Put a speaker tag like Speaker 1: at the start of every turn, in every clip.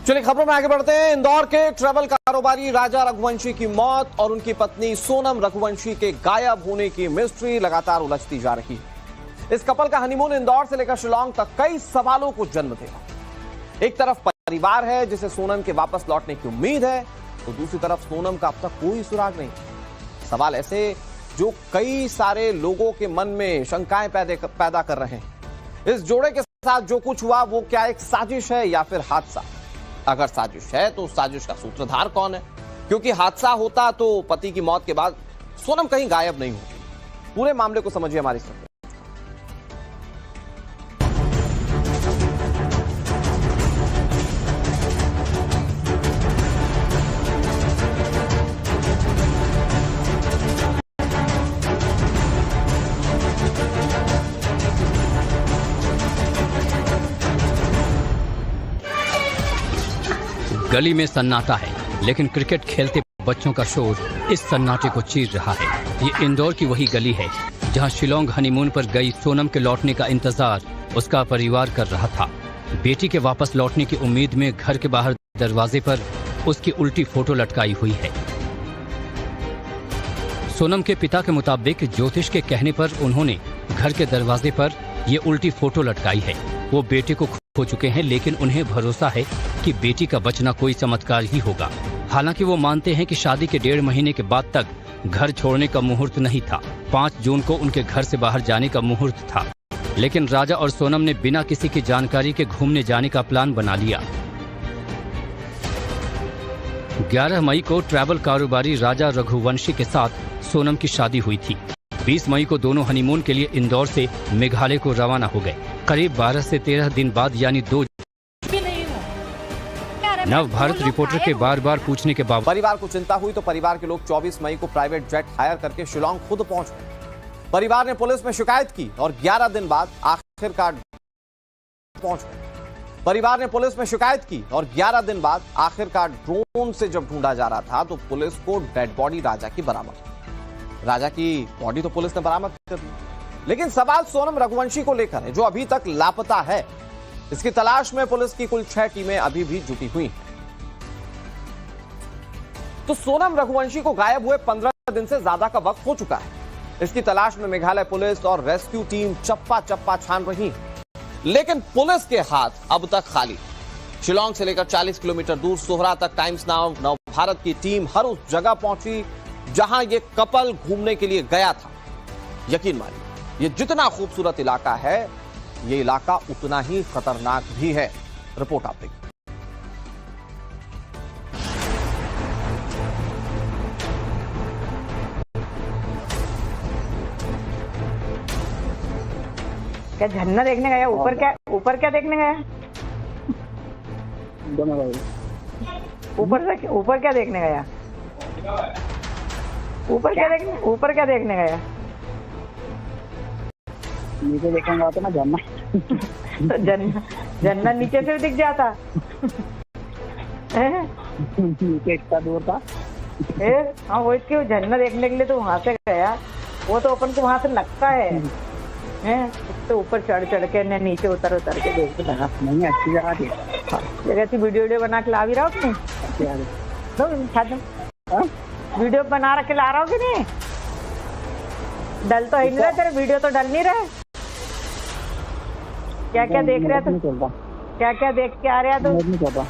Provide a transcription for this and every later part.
Speaker 1: चलिए खबरों में आगे बढ़ते हैं। इंदौर के ट्रैवल कारोबारी राजा रघुवंशी की मौत और उनकी पत्नी सोनम रघुवंशी के गायब होने की मिस्ट्री लगातार उलझती जा रही है। इस कपल का हनीमून इंदौर से लेकर शिलांग तक कई सवालों को जन्म देगा। एक तरफ परिवार है जिसे सोनम के वापस लौटने की उम्मीद है, तो दूसरी तरफ सोनम का अब तक कोई सुराग नहीं। सवाल ऐसे जो कई सारे लोगों के मन में शंकाएं पैदा कर रहे हैं। इस जोड़े के साथ जो कुछ हुआ वो क्या एक साजिश है या फिर हादसा? अगर साजिश है तो साजिश का सूत्रधार कौन है? क्योंकि हादसा होता तो पति की मौत के बाद सोनम कहीं गायब नहीं होती। पूरे मामले को समझिए हमारी स्टोरी।
Speaker 2: गली में सन्नाटा है, लेकिन क्रिकेट खेलते बच्चों का शोर इस सन्नाटे को चीर रहा है। ये इंदौर की वही गली है जहां शिलांग हनीमून पर गई सोनम के लौटने का इंतजार उसका परिवार कर रहा था। बेटी के वापस लौटने की उम्मीद में घर के बाहर दरवाजे पर उसकी उल्टी फोटो लटकाई हुई है। सोनम के पिता के मुताबिक ज्योतिष के कहने पर उन्होंने घर के दरवाजे पर ये उल्टी फोटो लटकाई है। वो बेटे को खो चुके हैं, लेकिन उन्हें भरोसा है कि बेटी का बचना कोई चमत्कार ही होगा। हालांकि वो मानते हैं कि शादी के 1.5 महीने के बाद तक घर छोड़ने का मुहूर्त नहीं था। 5 जून को उनके घर से बाहर जाने का मुहूर्त था, लेकिन राजा और सोनम ने बिना किसी की जानकारी के घूमने जाने का प्लान बना लिया। 11 मई को ट्रैवल कारोबारी राजा रघुवंशी के साथ सोनम की शादी हुई थी। 20 मई को दोनों हनीमून के लिए इंदौर से मेघालय को रवाना हो गए। करीब 12 से 13 दिन बाद यानी 2 नव भारत रिपोर्टर के बार बार पूछने के बाद
Speaker 1: परिवार को चिंता हुई तो परिवार के लोग 24 मई को प्राइवेट जेट हायर करके शिलांग खुद पहुंच गए। परिवार ने पुलिस में शिकायत की और 11 दिन बाद आखिरकार पहुंच गए। परिवार ने पुलिस में शिकायत की और 11 दिन बाद आखिरकार ड्रोन से जब ढूंढा जा रहा था तो पुलिस को डेड बॉडी राजा की बरामद। राजा की बॉडी तो पुलिस ने बरामद कर ली, लेकिन सवाल सोनम रघुवंशी को लेकर है जो अभी तक लापता है। इसकी तलाश में पुलिस की कुल 6 टीमें अभी भी जुटी हुई हैं। तो सोनम रघुवंशी को गायब हुए 15 दिन से ज्यादा का वक्त हो चुका है। इसकी तलाश में मेघालय पुलिस और रेस्क्यू टीम चप्पा चप्पा छान रही है, लेकिन पुलिस के हाथ अब तक खाली। शिलांग से लेकर 40 किलोमीटर दूर सोहरा तक टाइम्स नाउ नव भारत की टीम हर उस जगह पहुंची जहां ये कपल घूमने के लिए गया था। यकीन मानिए, ये जितना खूबसूरत इलाका है, ये इलाका उतना ही खतरनाक भी है। रिपोर्ट आप देखिए।
Speaker 3: क्या झरना देखने गया? ऊपर क्या देखने गया? ऊपर क्या देखने गया? ऊपर क्या देखने गया?
Speaker 4: नीचे देखने गया था ना झरना।
Speaker 3: तो झरना नीचे से दिख जाता।
Speaker 4: नीचे इतना दूर था।
Speaker 3: हाँ, वो इसके झरना देखने के लिए तो वहां से गया। वो तो अपन को वहां से लगता है तो ऊपर चढ़ के नीचे उतर के देख रहा।
Speaker 4: नहीं, अच्छी जगह थी।
Speaker 3: जगह थी। वीडियो बना के ला भी रहा हो कि नहीं? वीडियो बना रखे ला रहा हो कि नहीं? डल तो ही नहीं रहा तेरे वीडियो, तो डल नहीं रहा। क्या देख रहे तो क्या देख के आ रहा तो?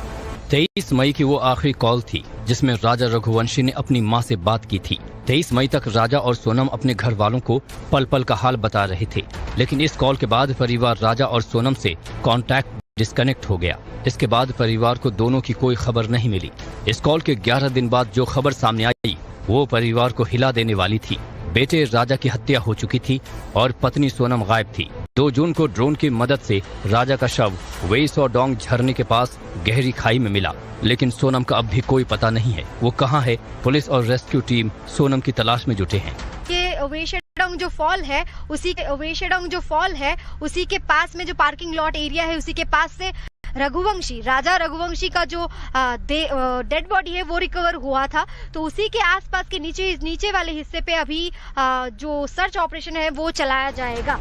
Speaker 2: 23 मई की वो आखिरी कॉल थी जिसमें राजा रघुवंशी ने अपनी मां से बात की थी। 23 मई तक राजा और सोनम अपने घर वालों को पल पल का हाल बता रहे थे, लेकिन इस कॉल के बाद परिवार राजा और सोनम से कांटेक्ट डिस्कनेक्ट हो गया। इसके बाद परिवार को दोनों की कोई खबर नहीं मिली। इस कॉल के 11 दिन बाद जो खबर सामने आई वो परिवार को हिला देने वाली थी। बेटे राजा की हत्या हो चुकी थी और पत्नी सोनम गायब थी। 2 जून को ड्रोन की मदद से राजा का शव वेईसोडोंग झरने के पास गहरी खाई में मिला, लेकिन सोनम का अब भी कोई पता नहीं है। वो कहाँ है? पुलिस और रेस्क्यू टीम सोनम की तलाश में जुटे हैं।
Speaker 5: ये वेईसोडोंग जो फॉल है उसी के पास में जो पार्किंग लॉट एरिया है, उसी के पास से राजा रघुवंशी का जो डेड बॉडी है वो रिकवर हुआ था। तो उसी के आसपास के नीचे वाले हिस्से पे अभी जो सर्च ऑपरेशन है वो चलाया जाएगा।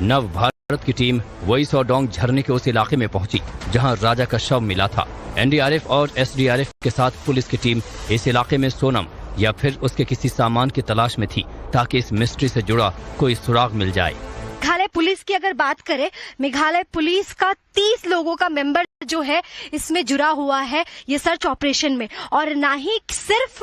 Speaker 2: नव भारत भारत की टीम वही सौडोंग झरने के उस इलाके में पहुंची जहां राजा का शव मिला था। एनडीआरएफ और एसडीआरएफ के साथ पुलिस की टीम इस इलाके में सोनम या फिर उसके किसी सामान की तलाश में थी ताकि इस मिस्ट्री से जुड़ा कोई सुराग मिल जाए।
Speaker 5: मेघालय पुलिस की अगर बात करें, मेघालय पुलिस का 30 लोगों का मेंबर जो है इसमें जुड़ा हुआ है ये सर्च ऑपरेशन में। और ना ही सिर्फ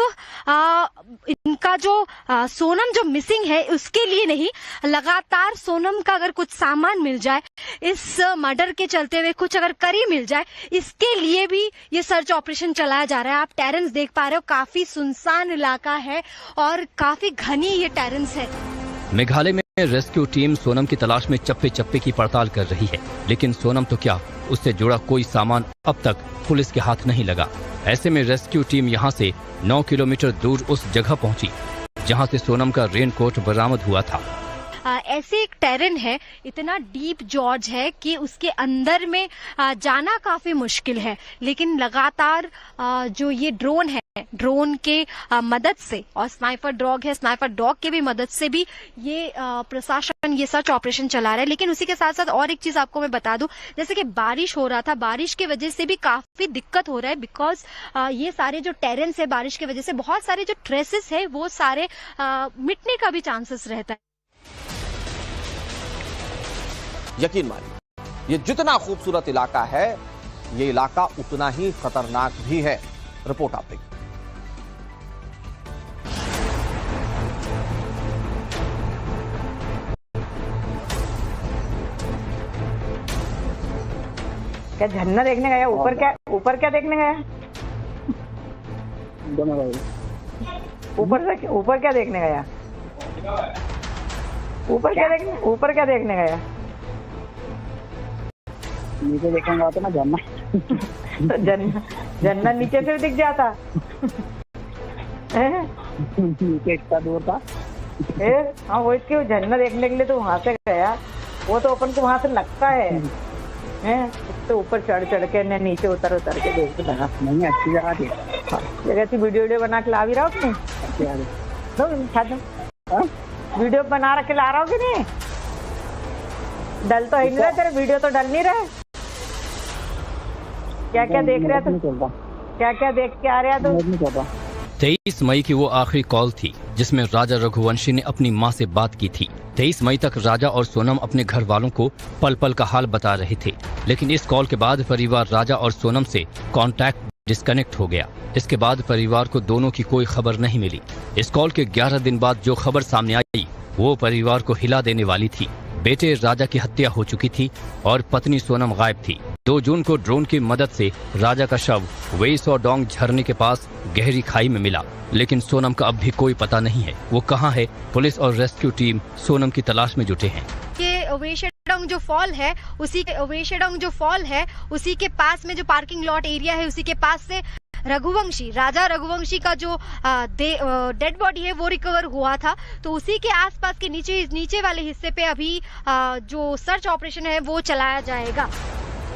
Speaker 5: इनका जो सोनम जो मिसिंग है उसके लिए नहीं, लगातार सोनम का अगर कुछ सामान मिल जाए, इस मर्डर के चलते हुए कुछ अगर करी मिल जाए, इसके लिए भी ये सर्च ऑपरेशन चलाया जा रहा है। आप टेरेंस देख पा रहे हो, काफी सुनसान इलाका है और काफी घनी ये टेरेंस है।
Speaker 2: मेघालय में रेस्क्यू टीम सोनम की तलाश में चप्पे चप्पे की पड़ताल कर रही है, लेकिन सोनम तो क्या, उससे जुड़ा कोई सामान अब तक पुलिस के हाथ नहीं लगा। ऐसे में रेस्क्यू टीम यहां से 9 किलोमीटर दूर उस जगह पहुंची जहां से सोनम का रेनकोट बरामद हुआ था।
Speaker 5: ऐसे एक टेरेन है, इतना डीप जॉर्ज है कि उसके अंदर में जाना काफी मुश्किल है, लेकिन लगातार जो ये ड्रोन है, ड्रोन के मदद से और स्नाइपर डॉग है, स्नाइपर डॉग के भी मदद से भी ये प्रशासन ये सर्च ऑपरेशन चला रहा है। लेकिन उसी के साथ साथ और एक चीज आपको मैं बता दूं, जैसे कि बारिश हो रहा था, बारिश की वजह से भी काफी दिक्कत हो रहा है, बिकॉज ये सारे जो टेरेंस है, बारिश की वजह से बहुत सारे जो ट्रेसेस है वो सारे मिटने का भी चांसेस रहता है।
Speaker 1: यकीन मानिए, ये जितना खूबसूरत इलाका है, ये इलाका उतना ही खतरनाक भी है। रिपोर्ट आप देखिए।
Speaker 3: क्या झरना देखने गया? ऊपर क्या देखने गया?
Speaker 4: दोनों भाई
Speaker 3: ऊपर क्या देखने गया? ऊपर क्या देखने गया?
Speaker 4: नीचे देखूंगा तो ना झरना।
Speaker 3: तो झरना नीचे से दिख जाता है?
Speaker 4: नीचे इतना दूर था।
Speaker 3: हाँ, वो क्यों झरना देखने के लिए तो वहां से गया, वो तो अपन को वहां से लगता है तो ऊपर चढ़ के नीचे उतर के देख लगा।
Speaker 4: नहीं, अच्छी जगह थी।
Speaker 3: जगह थी। वीडियो बना के ला भी रहा हूँ वीडियो बना रखे ला रहा हूँ कि नहीं? डल तो नहीं रहा तेरे वीडियो, तो डल नहीं रहे। क्या क्या देख रहा था? क्या देख के आ रहा तो?
Speaker 2: 23 मई की वो आखिरी कॉल थी जिसमें राजा रघुवंशी ने अपनी मां से बात की थी। 23 मई तक राजा और सोनम अपने घर वालों को पल पल का हाल बता रहे थे, लेकिन इस कॉल के बाद परिवार राजा और सोनम से कांटेक्ट डिस्कनेक्ट हो गया। इसके बाद परिवार को दोनों की कोई खबर नहीं मिली। इस कॉल के 11 दिन बाद जो खबर सामने आई वो परिवार को हिला देने वाली थी। बेटे राजा की हत्या हो चुकी थी और पत्नी सोनम गायब थी। 2 जून को ड्रोन की मदद से राजा का शव वही सौडोंग झरने के पास गहरी खाई में मिला, लेकिन सोनम का अब भी कोई पता नहीं है वो कहाँ है। पुलिस और रेस्क्यू टीम सोनम की तलाश में जुटे हैं।
Speaker 5: ये वेशेडोंग जो फॉल है उसी के पास में जो पार्किंग लॉट एरिया है, उसी के पास से राजा रघुवंशी का जो डेड बॉडी है वो रिकवर हुआ था। तो उसी के आसपास के नीचे वाले हिस्से पे अभी जो सर्च ऑपरेशन है वो चलाया जाएगा।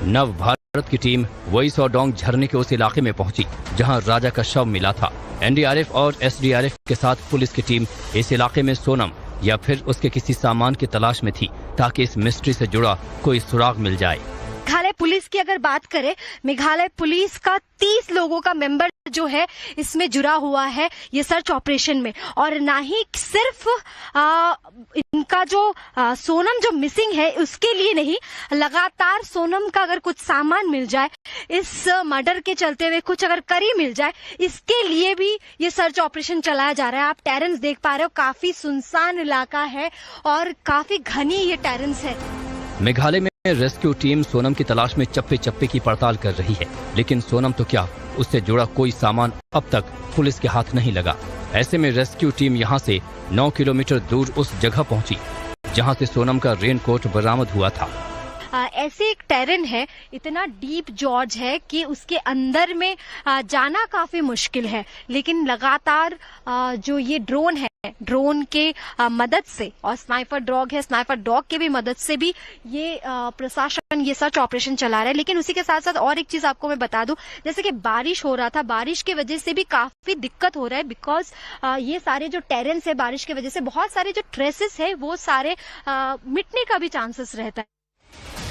Speaker 2: नव भारत की टीम वही सौडोंग झरने के उस इलाके में पहुंची जहां राजा का शव मिला था। एनडीआरएफ और एसडीआरएफ के साथ पुलिस की टीम इस इलाके में सोनम या फिर उसके किसी सामान की तलाश में थी ताकि इस मिस्ट्री से जुड़ा कोई सुराग मिल जाए।
Speaker 5: मेघालय पुलिस की अगर बात करें, मेघालय पुलिस का 30 लोगों का मेंबर जो है इसमें जुड़ा हुआ है ये सर्च ऑपरेशन में। और ना ही सिर्फ इनका जो सोनम जो मिसिंग है उसके लिए नहीं, लगातार सोनम का अगर कुछ सामान मिल जाए, इस मर्डर के चलते हुए कुछ अगर करी मिल जाए, इसके लिए भी ये सर्च ऑपरेशन चलाया जा रहा है। आप टेरेंस देख पा रहे हो, काफी सुनसान इलाका है और काफी घनी ये टेरेंस है।
Speaker 2: मेघालय में रेस्क्यू टीम सोनम की तलाश में चप्पे चप्पे की पड़ताल कर रही है, लेकिन सोनम तो क्या, उससे जुड़ा कोई सामान अब तक पुलिस के हाथ नहीं लगा। ऐसे में रेस्क्यू टीम यहां से 9 किलोमीटर दूर उस जगह पहुंची जहां से सोनम का रेनकोट बरामद हुआ था।
Speaker 5: ऐसे एक टेरेन है, इतना डीप जॉर्ज है कि उसके अंदर में जाना काफी मुश्किल है, लेकिन लगातार जो ये ड्रोन है, ड्रोन के मदद से और स्नाइपर डॉग है, स्नाइपर डॉग के भी मदद से भी ये प्रशासन ये सर्च ऑपरेशन चला रहा है। लेकिन उसी के साथ साथ और एक चीज आपको मैं बता दूं, जैसे कि बारिश हो रहा था, बारिश की वजह से भी काफी दिक्कत हो रहा है, बिकॉज ये सारे जो टेरेंस है, बारिश की वजह से बहुत सारे जो ट्रेसेस है वो सारे मिटने का भी चांसेस रहता है।
Speaker 1: है।